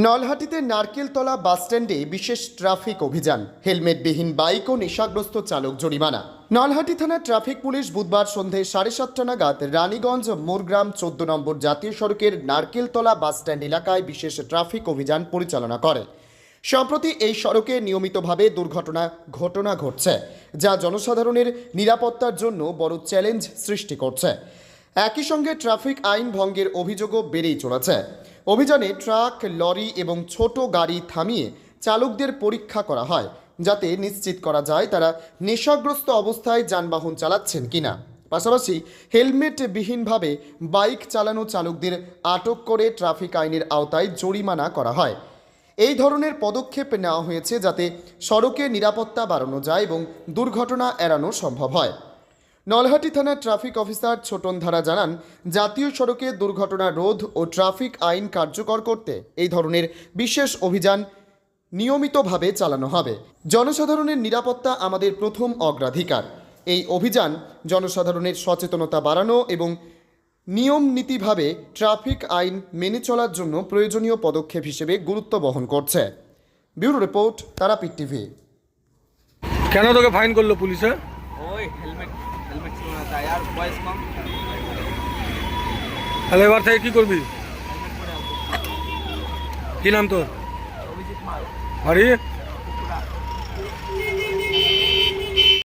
নলহাটিতে নারকেলতলা বাসস্ট্যান্ডে বিশেষ ট্রাফিক অভিযান, হেলমেটবিহীন বাইক ও নেশাগ্রস্ত চালক জরিমানা। নলহাটি থানার ট্রাফিক পুলিশ বুধবার সন্ধে 7:30 নাগাদ রানীগঞ্জ মোরগ্রাম 14 নম্বর জাতীয় সড়কের নারকেলতলা বাসস্ট্যান্ড এলাকায় বিশেষ ট্রাফিক অভিযান পরিচালনা করে। সম্প্রতি এই সড়কে নিয়মিতভাবে ঘটনা ঘটছে, যা জনসাধারণের নিরাপত্তার জন্য বড় চ্যালেঞ্জ সৃষ্টি করছে। একই সঙ্গে ট্রাফিক আইন ভঙ্গের অভিযোগও বেড়েই চলেছে। অভিযানে ট্রাক, লরি এবং ছোট গাড়ি থামিয়ে চালকদের পরীক্ষা করা হয়, যাতে নিশ্চিত করা যায় তারা নেশাগ্রস্ত অবস্থায় যানবাহন চালাচ্ছেন কিনা। পাশাপাশি হেলমেটবিহীনভাবে বাইক চালানো চালকদের আটক করে ট্রাফিক আইনের আওতায় জরিমানা করা হয়। এই ধরনের পদক্ষেপ নেওয়া হয়েছে যাতে সড়কে নিরাপত্তা বাড়ানো যায় এবং দুর্ঘটনা এড়ানো সম্ভব হয়। নলহাটি থানার ট্রাফিক অফিসার ছোটন ধারা জানান, জাতীয় সড়কে দুর্ঘটনা রোধ ও ট্রাফিক আইন কার্যকর করতে এই ধরনের বিশেষ অভিযান নিয়মিতভাবে চালানো হবে। জনসাধারণের নিরাপত্তা আমাদের প্রথম অগ্রাধিকার। এই অভিযান জনসাধারণের সচেতনতা বাড়ানো এবং নিয়ম নীতিভাবে ট্রাফিক আইন মেনে চলার জন্য প্রয়োজনীয় পদক্ষেপ হিসেবে গুরুত্ব বহন করছে। Bureau report, Tarapith TV. কেন তোকে ফাইন করলো পুলিশে? ওই হেলমেট ছিল না তাই, আর বয়স কম। তাহলে এবার থেকে কি করবি? হেলমেট পরে আসবো। কি নাম তোর? অভিজিৎ মাল। বাড়ি?